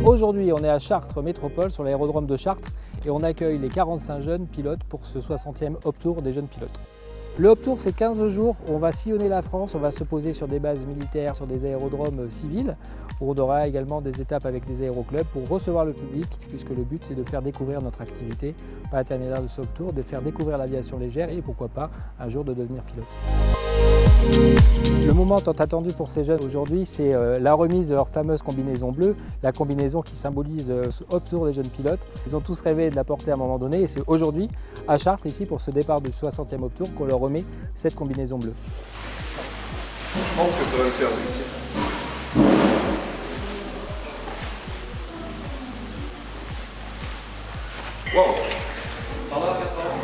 Aujourd'hui, on est à Chartres Métropole, sur l'aérodrome de Chartres, et on accueille les 45 jeunes pilotes pour ce 60e Hop Tour des jeunes pilotes. Le Hop Tour, c'est 15 jours où on va sillonner la France, on va se poser sur des bases militaires, sur des aérodromes civils, où on aura également des étapes avec des aéroclubs pour recevoir le public, puisque le but c'est de faire découvrir notre activité par l'intermédiaire de ce Hop Tour, de faire découvrir l'aviation légère et pourquoi pas un jour de devenir pilote. Le moment tant attendu pour ces jeunes aujourd'hui, c'est la remise de leur fameuse combinaison bleue, la combinaison qui symbolise ce Hop Tour des jeunes pilotes. Ils ont tous rêvé de la porter à un moment donné et c'est aujourd'hui à Chartres, ici pour ce départ du 60e Hop Tour, qu'on leur remet cette combinaison bleue. Je pense que ça va le faire ici. Wow. Ça va maintenant?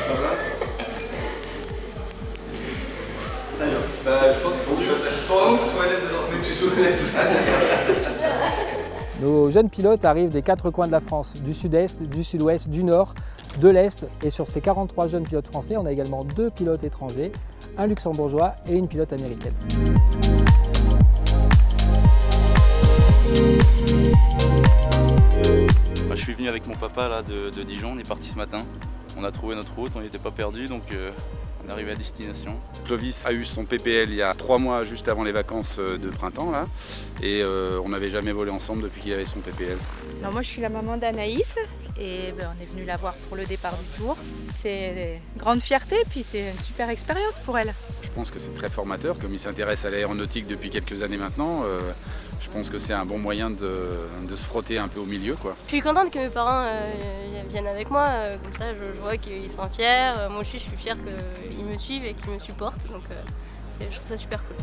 Ça va? Je pense qu'il faut que tu fasses soit à l'aise dedans, mais que tu sois à l'aise. Nos jeunes pilotes arrivent des 4 coins de la France, du sud-est, du sud-ouest, du nord, de l'est. Et sur ces 43 jeunes pilotes français, on a également 2 pilotes étrangers, un luxembourgeois et une pilote américaine. Je suis venu avec mon papa là, de Dijon, on est parti ce matin. On a trouvé notre route, on n'était pas perdus, donc on est arrivé à destination. Clovis a eu son PPL il y a 3 mois, juste avant les vacances de printemps là, et on n'avait jamais volé ensemble depuis qu'il avait son PPL. Alors moi je suis la maman d'Anaïs et on est venu la voir pour le départ du tour. C'est une grande fierté puis c'est une super expérience pour elle. Je pense que c'est très formateur, comme il s'intéresse à l'aéronautique depuis quelques années maintenant. Je pense que c'est un bon moyen de se frotter un peu au milieu, quoi. Je suis contente que mes parents viennent avec moi, comme ça je vois qu'ils sont fiers. Moi aussi je suis fière qu'ils me suivent et qu'ils me supportent, donc je trouve ça super cool.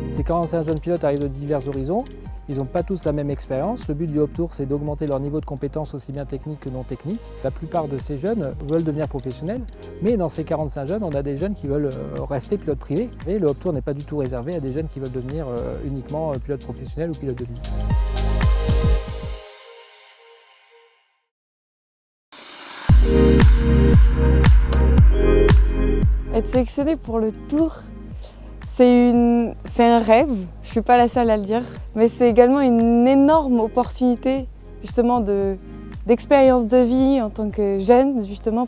Ces 45 jeunes pilotes arrivent de divers horizons. Ils n'ont pas tous la même expérience. Le but du Hop Tour, c'est d'augmenter leur niveau de compétences aussi bien technique que non technique. La plupart de ces jeunes veulent devenir professionnels, mais dans ces 45 jeunes, on a des jeunes qui veulent rester pilotes privés. Et le Hop Tour n'est pas du tout réservé à des jeunes qui veulent devenir uniquement pilotes professionnels ou pilotes de ligne. Être sélectionné pour le Tour, c'est un rêve, je ne suis pas la seule à le dire, mais c'est également une énorme opportunité justement d'expérience de vie en tant que jeune, justement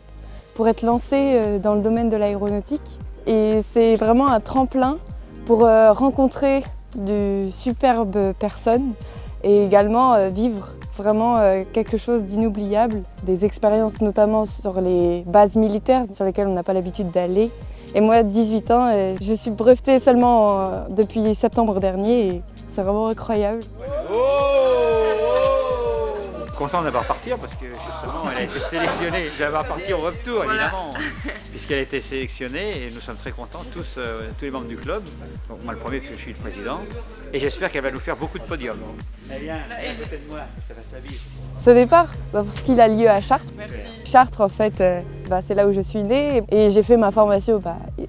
pour être lancé dans le domaine de l'aéronautique. Et c'est vraiment un tremplin pour rencontrer de superbes personnes et également vivre vraiment quelque chose d'inoubliable, des expériences notamment sur les bases militaires sur lesquelles on n'a pas l'habitude d'aller. Et moi, 18 ans, je suis brevetée seulement depuis septembre dernier et c'est vraiment incroyable. Content d'avoir partir parce que justement elle a été sélectionnée, d'avoir parti au Hop Tour évidemment, puisqu'elle a été sélectionnée et nous sommes très contents, tous les membres du club, donc moi le premier parce que je suis le président, et j'espère qu'elle va nous faire beaucoup de podiums. Eh bien, à côté de moi, je te fasse la bise. Ce départ, parce qu'il a lieu à Chartres. Merci. Chartres en fait, c'est là où je suis née et j'ai fait ma formation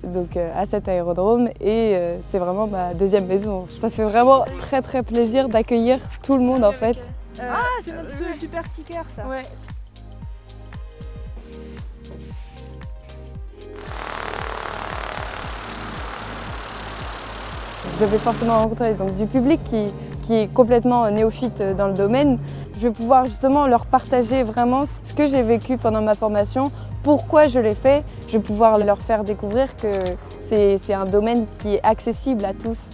donc, à cet aérodrome et c'est vraiment ma deuxième maison. Ça fait vraiment très très plaisir d'accueillir tout le monde en fait. C'est notre super sticker ça. Ouais. Je vais forcément rencontrer donc, du public qui est complètement néophyte dans le domaine. Je vais pouvoir justement leur partager vraiment ce que j'ai vécu pendant ma formation, pourquoi je l'ai fait. Je vais pouvoir leur faire découvrir que c'est un domaine qui est accessible à tous.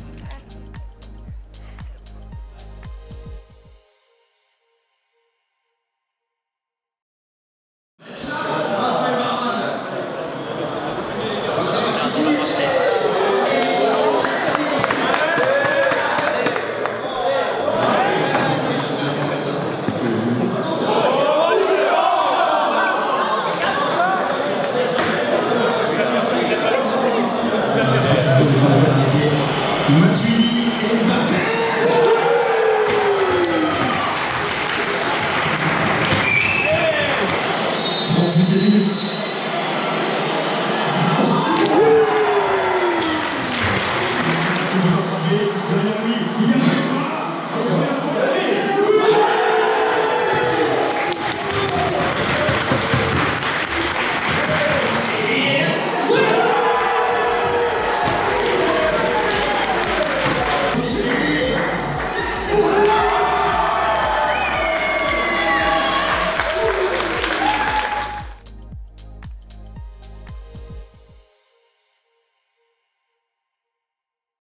Matuidi et Mbappé. Minutes.